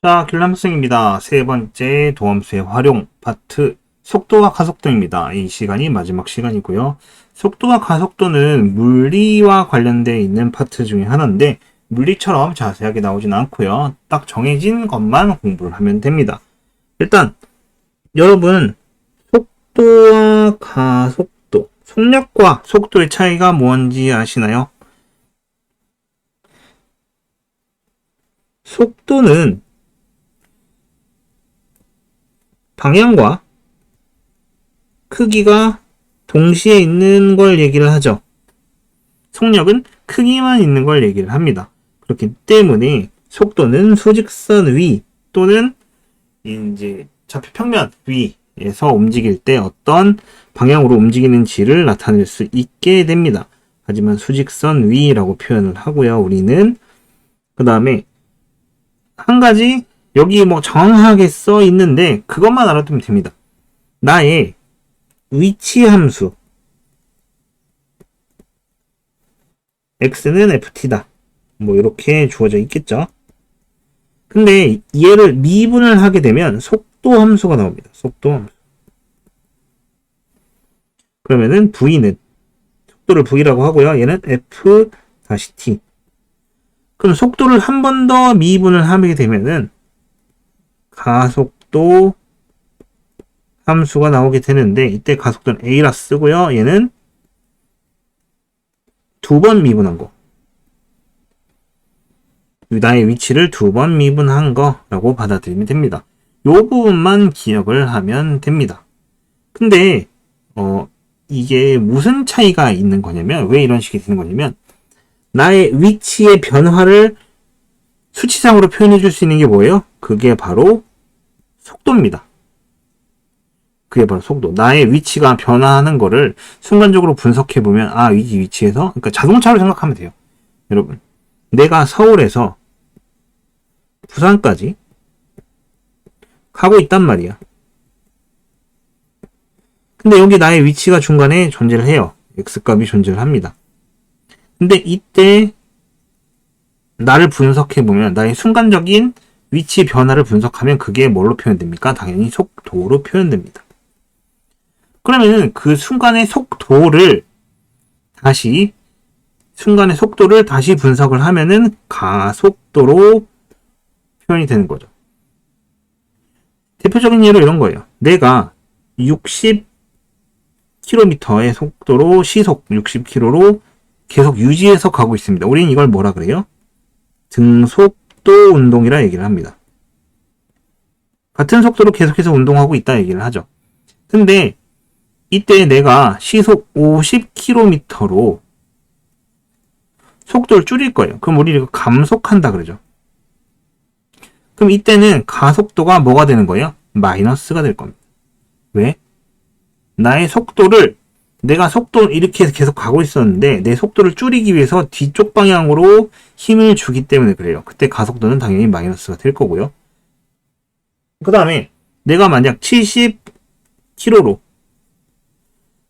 자, 귤람승입니다. 세 번째 도함수의 활용 파트 속도와 가속도입니다. 이 시간이 마지막 시간이고요. 속도와 가속도는 물리와 관련되어 있는 파트 중에 하나인데 물리처럼 자세하게 나오진 않고요. 딱 정해진 것만 공부를 하면 됩니다. 일단 여러분 속도와 가속도, 속력과 속도의 차이가 뭔지 아시나요? 속도는 방향과 크기가 동시에 있는 걸 얘기를 하죠. 속력은 크기만 있는 걸 얘기를 합니다. 그렇기 때문에 속도는 수직선 위 또는 이제 좌표 평면 위에서 움직일 때 어떤 방향으로 움직이는지를 나타낼 수 있게 됩니다. 하지만 수직선 위라고 표현을 하고요. 우리는 그 다음에 한 가지 여기 뭐 정확하게 써 있는데 그것만 알아두면 됩니다. 나의 위치 함수 x는 ft다. 뭐 이렇게 주어져 있겠죠. 근데 얘를 미분을 하게 되면 속도 함수가 나옵니다. 속도 함수. 그러면은 v는 속도를 v라고 하고요. 얘는 f-t. 그럼 속도를 한 번 더 미분을 하게 되면은 가속도 함수가 나오게 되는데 이때 가속도는 a라 쓰고요. 얘는 두 번 미분한 거. 나의 위치를 두 번 미분한 거라고 받아들이면 됩니다. 요 부분만 기억을 하면 됩니다. 근데 이게 무슨 차이가 있는 거냐면 왜 이런 식이 되는 거냐면 나의 위치의 변화를 수치상으로 표현해 줄 수 있는 게 뭐예요? 그게 바로 속도입니다. 그게 바로 속도. 나의 위치가 변화하는 거를 순간적으로 분석해 보면 이 위치에서 그러니까 자동차로 생각하면 돼요. 여러분, 내가 서울에서 부산까지 가고 있단 말이야. 근데 여기 나의 위치가 중간에 존재를 해요. x값이 존재를 합니다. 근데 이때 나를 분석해 보면 나의 순간적인 위치 변화를 분석하면 그게 뭘로 표현됩니까? 당연히 속도로 표현됩니다. 그러면 그 순간의 속도를 다시 분석을 하면은 가속도로 표현이 되는 거죠. 대표적인 예로 이런 거예요. 내가 60km의 속도로 시속 60km로 계속 유지해서 가고 있습니다. 우리는 이걸 뭐라 그래요? 등속도 운동이라 얘기를 합니다. 같은 속도로 계속해서 운동하고 있다 얘기를 하죠. 근데 이때 내가 시속 50km로 속도를 줄일 거예요. 그럼 우리 이거 감속한다 그러죠. 그럼 이때는 가속도가 뭐가 되는 거예요? 마이너스가 될 겁니다. 왜? 나의 속도를 내가 속도 이렇게 해서 계속 가고 있었는데 내 속도를 줄이기 위해서 뒤쪽 방향으로 힘을 주기 때문에 그래요. 그때 가속도는 당연히 마이너스가 될 거고요. 그 다음에 내가 만약 70km로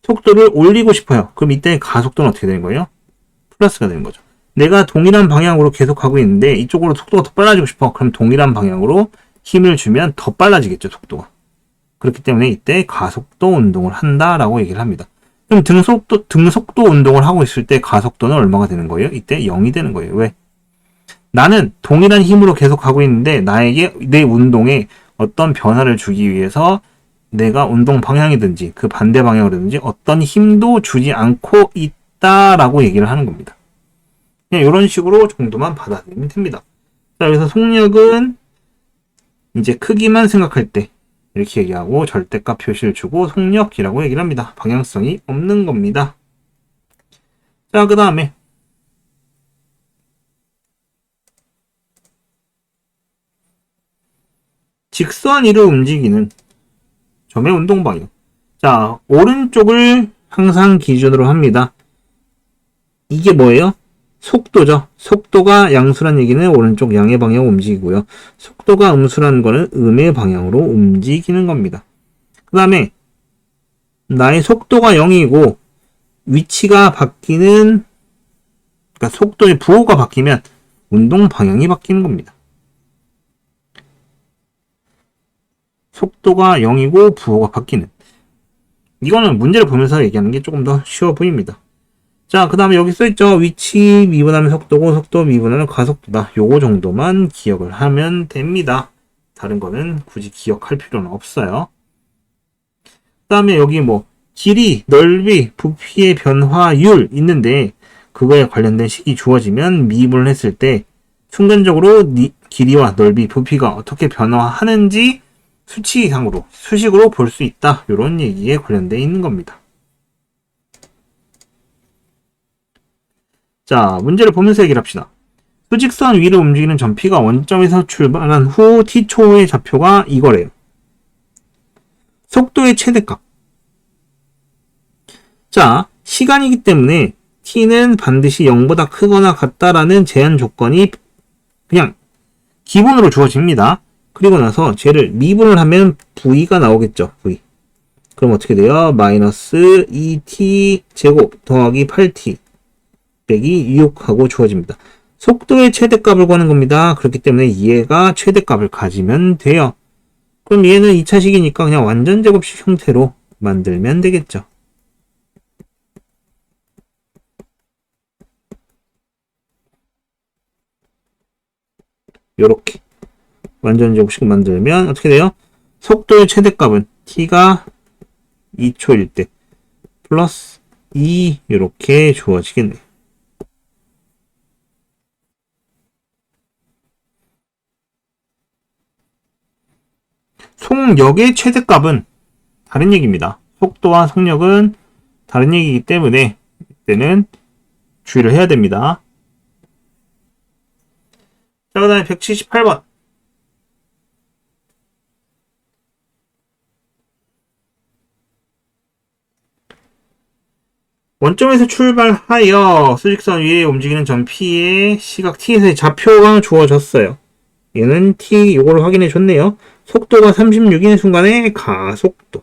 속도를 올리고 싶어요. 그럼 이때 가속도는 어떻게 되는 거예요? 플러스가 되는 거죠. 내가 동일한 방향으로 계속 가고 있는데 이쪽으로 속도가 더 빨라지고 싶어. 그럼 동일한 방향으로 힘을 주면 더 빨라지겠죠, 속도가. 그렇기 때문에 이때 가속도 운동을 한다라고 얘기를 합니다. 그럼 등속도 운동을 하고 있을 때 가속도는 얼마가 되는 거예요? 이때 0이 되는 거예요. 왜? 나는 동일한 힘으로 계속 가고 있는데 나에게 내 운동에 어떤 변화를 주기 위해서 내가 운동 방향이든지 그 반대 방향이든지 어떤 힘도 주지 않고 있다라고 얘기를 하는 겁니다. 그냥 이런 식으로 정도만 받아들이면 됩니다. 자, 그래서 속력은 이제 크기만 생각할 때 이렇게 얘기하고 절대값 표시를 주고 속력이라고 얘기를 합니다. 방향성이 없는 겁니다. 자, 그 다음에 직선 위로 움직이는 점의 운동 방향. 자, 오른쪽을 항상 기준으로 합니다. 이게 뭐예요? 속도죠. 속도가 양수란 얘기는 오른쪽 양의 방향으로 움직이고요. 속도가 음수란 거는 음의 방향으로 움직이는 겁니다. 그 다음에 나의 속도가 0이고 위치가 바뀌는 그러니까 속도의 부호가 바뀌면 운동 방향이 바뀌는 겁니다. 속도가 0이고 부호가 바뀌는. 이거는 문제를 보면서 얘기하는 게 조금 더 쉬워 보입니다. 자, 그 다음에 여기 써있죠. 위치 미분하면 속도고 속도 미분하면 가속도다. 요거 정도만 기억을 하면 됩니다. 다른 거는 굳이 기억할 필요는 없어요. 그 다음에 여기 뭐 길이, 넓이, 부피의 변화율 있는데 그거에 관련된 식이 주어지면 미분을 했을 때 순간적으로 길이와 넓이, 부피가 어떻게 변화하는지 수식으로 볼 수 있다. 이런 얘기에 관련되어 있는 겁니다. 자, 문제를 보면서 얘기를 합시다. 수직선 위를 움직이는 전피가 원점에서 출발한 후 t초의 좌표가 이거래요. 속도의 최대값. 자, 시간이기 때문에 t는 반드시 0보다 크거나 같다라는 제한 조건이 그냥 기본으로 주어집니다. 그리고 나서 쟤를 미분을 하면 v가 나오겠죠. v. 그럼 어떻게 돼요? 마이너스 2t 제곱 더하기 8t 빼기 6하고 주어집니다. 속도의 최대값을 구하는 겁니다. 그렇기 때문에 얘가 최대값을 가지면 돼요. 그럼 얘는 2차식이니까 그냥 완전 제곱식 형태로 만들면 되겠죠. 요렇게 완전 제곱식 만들면 어떻게 돼요? 속도의 최대값은 t가 2초일 때 플러스 2 이렇게 주어지겠네요. 속력의 최대값은 다른 얘기입니다. 속도와 속력은 다른 얘기이기 때문에 이때는 주의를 해야 됩니다. 자, 그 다음에 178번. 원점에서 출발하여 수직선 위에 움직이는 전피의 시각 t에서의 좌표가 주어졌어요. 얘는 t 요거를 확인해 줬네요. 속도가 36인 순간의 가속도.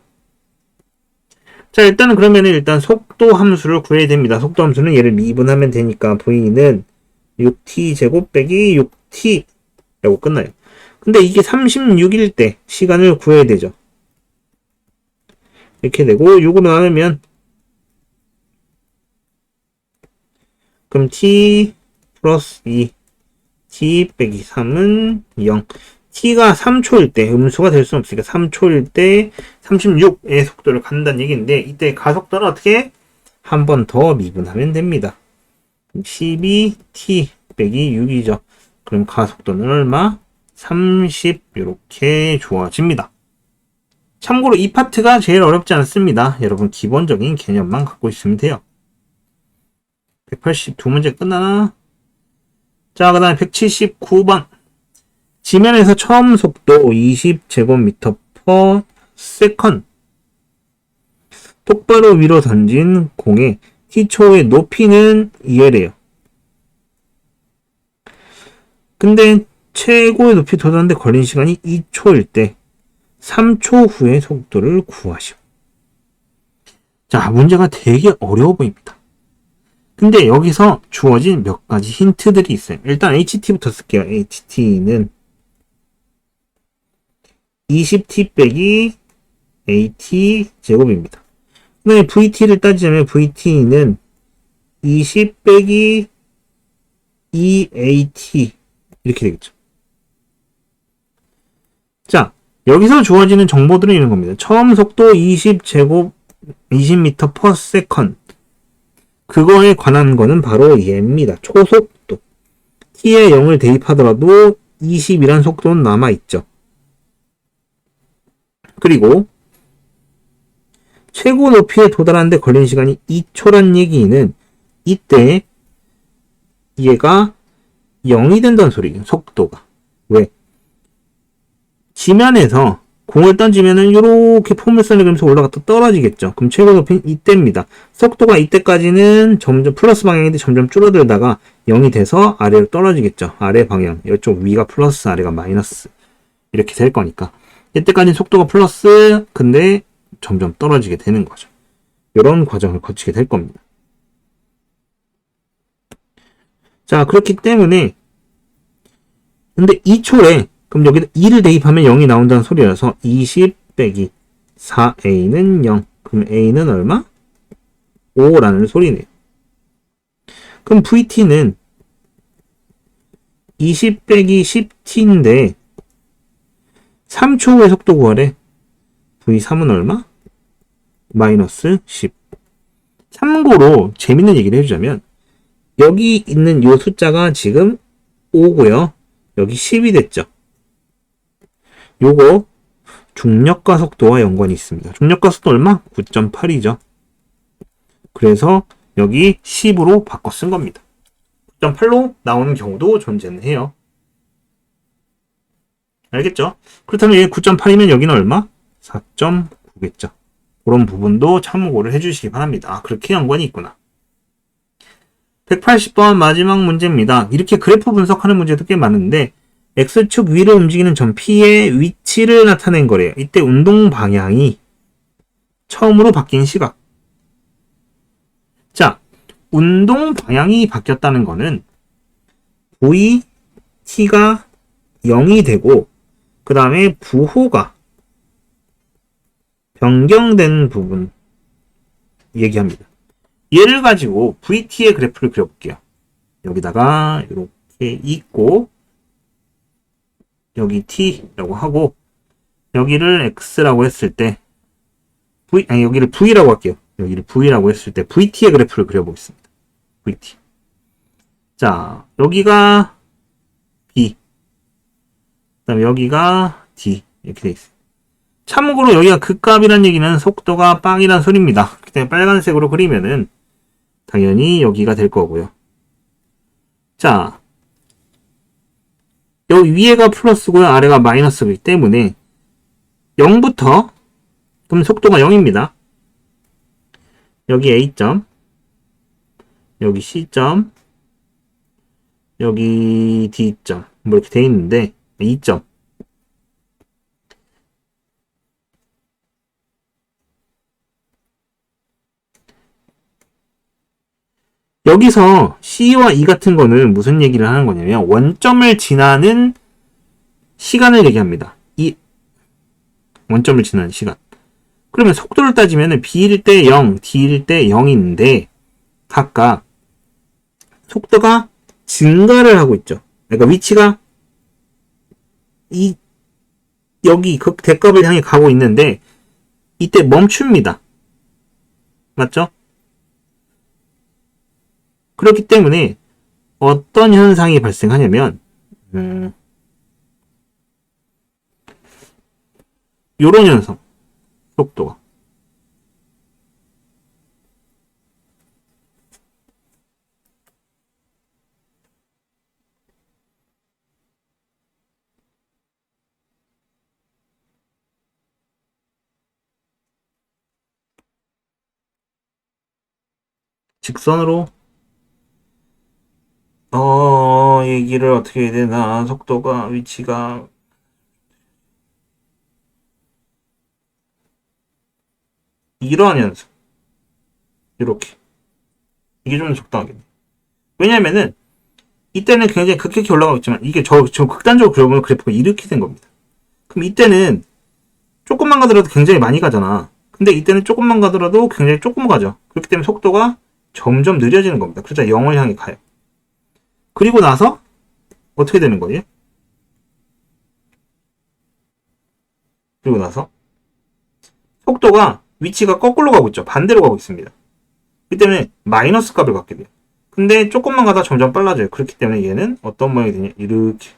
자, 일단은 그러면은 일단 속도 함수를 구해야 됩니다. 속도 함수는 얘를 미분하면 되니까 v는 6t 제곱 빼기 6t 라고 끝나요. 근데 이게 36일 때 시간을 구해야 되죠. 이렇게 되고 6으로 나누면 그럼 t 플러스 2 t 빼기 3은 0. t가 3초일 때 음수가 될 수는 없으니까 3초일 때 36의 속도를 간다는 얘기인데 이때 가속도는 어떻게 한 번 더 미분하면 됩니다. 12t 빼기 6이죠. 그럼 가속도는 얼마? 30 이렇게 주어집니다. 참고로 이 파트가 제일 어렵지 않습니다. 여러분 기본적인 개념만 갖고 있으면 돼요. 182문제 끝나나? 자, 그 다음에 179번. 지면에서 처음 속도 20제곱미터 퍼 세컨. 똑바로 위로 던진 공의 t초의 높이는 이해래요. 근데 최고의 높이 도달하는데 걸린 시간이 2초일 때 3초 후의 속도를 구하시오. 자, 문제가 되게 어려워 보입니다. 근데 여기서 주어진 몇 가지 힌트들이 있어요. 일단 HT부터 쓸게요. HT는 20T 빼기 AT 제곱입니다. 그 다음에 VT를 따지자면 VT는 20 빼기 EAT 이렇게 되겠죠. 자, 여기서 주어지는 정보들은 이런 겁니다. 처음 속도 20m per second. 그거에 관한 거는 바로 얘입니다. 초속도. t에 0을 대입하더라도 20이란 속도는 남아있죠. 그리고 최고 높이에 도달하는데 걸린 시간이 2초란 얘기는 이때 얘가 0이 된다는 소리예요. 속도가. 왜? 지면에서 공을 던지면은 이렇게 포물선을 그리면서 올라갔다 떨어지겠죠. 그럼 최고 높이는 이때입니다. 속도가 이때까지는 점점 플러스 방향인데 점점 줄어들다가 0이 돼서 아래로 떨어지겠죠. 아래 방향. 이쪽 위가 플러스, 아래가 마이너스. 이렇게 될 거니까. 이때까지는 속도가 플러스, 근데 점점 떨어지게 되는 거죠. 이런 과정을 거치게 될 겁니다. 자, 그렇기 때문에 근데 2초에 그럼 여기다 2를 대입하면 0이 나온다는 소리라서 20 빼기 4a는 0. 그럼 a는 얼마? 5라는 소리네요. 그럼 vt는 20 빼기 10t인데 3초 후에 속도 구하래. v3은 얼마? 마이너스 10. 참고로 재밌는 얘기를 해주자면 여기 있는 요 숫자가 지금 5고요. 여기 10이 됐죠. 요거 중력과 속도와 연관이 있습니다. 중력과 속도 얼마? 9.8이죠. 그래서 여기 10으로 바꿔 쓴 겁니다. 9.8로 나오는 경우도 존재는 해요. 알겠죠? 그렇다면 얘 9.8이면 여기는 얼마? 4.9겠죠. 그런 부분도 참고를 해주시기 바랍니다. 아, 그렇게 연관이 있구나. 180번 마지막 문제입니다. 이렇게 그래프 분석하는 문제도 꽤 많은데 X축 위를 움직이는 점 P의 위치를 나타낸 거래요. 이때 운동 방향이 처음으로 바뀐 시각. 자, 운동 방향이 바뀌었다는 거는 VT가 0이 되고 그 다음에 부호가 변경된 부분 얘기합니다. 얘를 가지고 VT의 그래프를 그려볼게요. 여기다가 이렇게 있고 여기 T라고 하고 여기를 X라고 했을 때 여기를 V라고 할게요. 여기를 V라고 했을 때 VT의 그래프를 그려보겠습니다. VT. 자, 여기가 B. 그 다음에 여기가 D. 이렇게 돼 있어요. 참고로 여기가 극값이란 얘기는 속도가 빵이란 소리입니다. 그때 빨간색으로 그리면은 당연히 여기가 될 거고요. 자, 여기 위에가 플러스고요. 아래가 마이너스이기 때문에 0부터 그럼 속도가 0입니다. 여기 A점, 여기 C점, 여기 D점 뭐 이렇게 돼 있는데 2점. 여기서 C와 E 같은 거는 무슨 얘기를 하는 거냐면 원점을 지나는 시간을 얘기합니다. 이 원점을 지나는 시간. 그러면 속도를 따지면 B일 때 0, D일 때 0인데 각각 속도가 증가를 하고 있죠. 그러니까 위치가 여기 대값을 향해 가고 있는데 이때 멈춥니다. 맞죠? 그렇기 때문에 어떤 현상이 발생하냐면 요런 현상. 속도가 직선으로 얘기를 어떻게 해야 되나. 속도가 위치가 이러한 현상. 이렇게 이게 좀 적당하겠네. 왜냐면은 이때는 굉장히 급격히 올라가고 있지만 이게 저 극단적으로 그려보면 그래프가 이렇게 된 겁니다. 그럼 이때는 조금만 가더라도 굉장히 많이 가잖아. 근데 이때는 조금만 가더라도 굉장히 조금 가죠. 그렇기 때문에 속도가 점점 느려지는 겁니다. 그래서 0을 향해 가요. 그리고 나서 어떻게 되는 거예요? 그리고 나서 속도가 위치가 거꾸로 가고 있죠. 반대로 가고 있습니다. 그렇기 때문에 마이너스 값을 갖게 돼요. 근데 조금만 가다 점점 빨라져요. 그렇기 때문에 얘는 어떤 모양이 되냐? 이렇게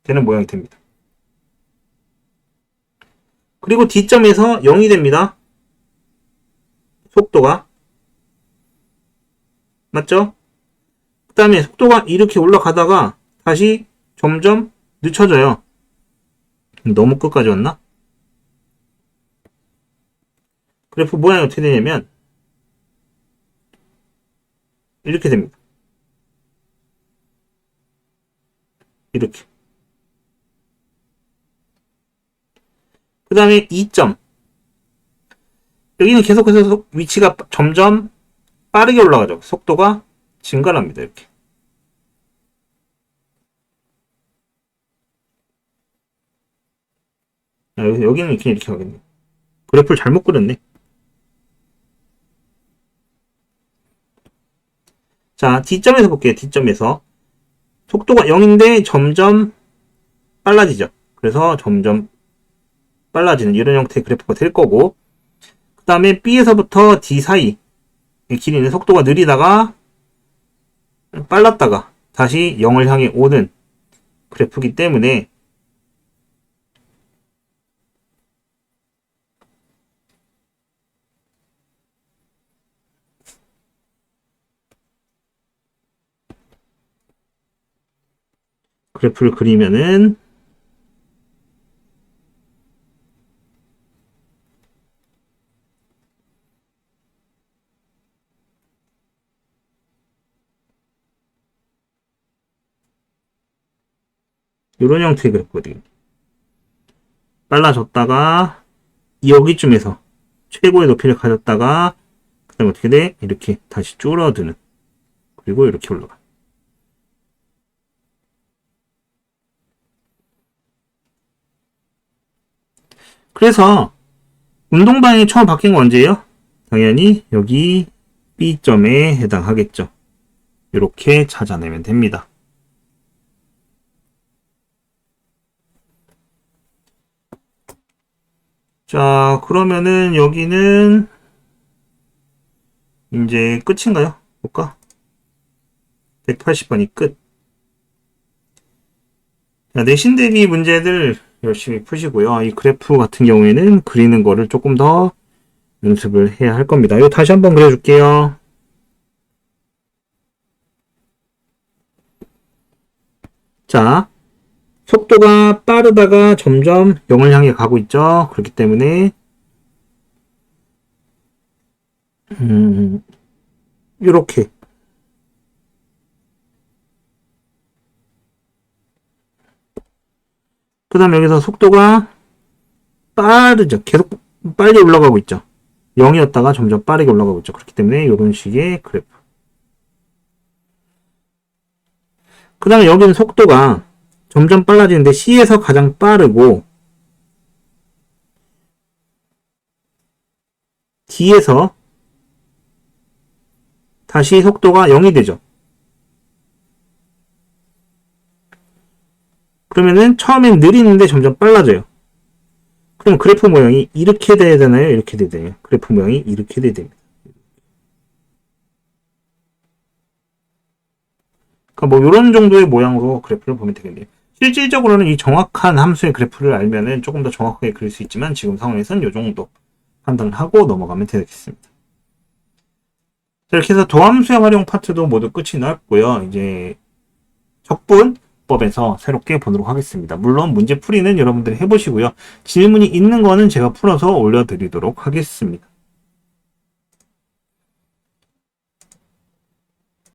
되는 모양이 됩니다. 그리고 D점에서 0이 됩니다. 속도가. 맞죠? 그 다음에 속도가 이렇게 올라가다가 다시 점점 늦춰져요. 너무 끝까지 왔나? 그래프 모양이 어떻게 되냐면 이렇게 됩니다. 이렇게. 그 다음에 2점. 여기는 계속해서 위치가 점점 빠르게 올라가죠. 속도가 증가를 합니다. 이렇게. 여기는 이렇게 하겠네. 그래프를 잘못 그렸네. 자, D점에서 볼게요. D점에서. 속도가 0인데 점점 빨라지죠. 그래서 점점 빨라지는 이런 형태의 그래프가 될 거고, 그 다음에 B에서부터 D 사이의 길이는 속도가 느리다가 빨랐다가 다시 0을 향해 오는 그래프이기 때문에 그래프를 그리면은 이런 형태의 그래프거든요. 빨라졌다가 여기쯤에서 최고의 높이를 가졌다가 그 다음에 어떻게 돼? 이렇게 다시 줄어드는, 그리고 이렇게 올라가. 그래서 운동 방향이 처음 바뀐 건 언제예요? 당연히 여기 B점에 해당하겠죠. 이렇게 찾아내면 됩니다. 자, 그러면은 여기는 이제 끝인가요? 볼까? 180번이 끝. 자, 내신 대비 문제들 열심히 푸시고요. 이 그래프 같은 경우에는 그리는 거를 조금 더 연습을 해야 할 겁니다. 이거 다시 한번 그려줄게요. 자, 속도가 빠르다가 점점 0을 향해 가고 있죠. 그렇기 때문에 이렇게 그 다음에 여기서 속도가 빠르죠. 계속 빨리 올라가고 있죠. 0이었다가 점점 빠르게 올라가고 있죠. 그렇기 때문에 이런 식의 그래프. 그 다음에 여기는 속도가 점점 빨라지는데 C에서 가장 빠르고 D에서 다시 속도가 0이 되죠. 그러면은 처음엔 느리는데 점점 빨라져요. 그럼 그래프 모양이 이렇게 돼야 되나요? 이렇게 돼야 되나요? 그래프 모양이 이렇게 돼야 됩니다. 그러니까 뭐 이런 정도의 모양으로 그래프를 보면 되겠네요. 실질적으로는 이 정확한 함수의 그래프를 알면은 조금 더 정확하게 그릴 수 있지만 지금 상황에서는 이 정도 판단을 하고 넘어가면 되겠습니다. 자, 이렇게 해서 도함수의 활용 파트도 모두 끝이 났고요. 이제 적분법에서 새롭게 보도록 하겠습니다. 물론 문제 풀이는 여러분들이 해보시고요. 질문이 있는 거는 제가 풀어서 올려드리도록 하겠습니다.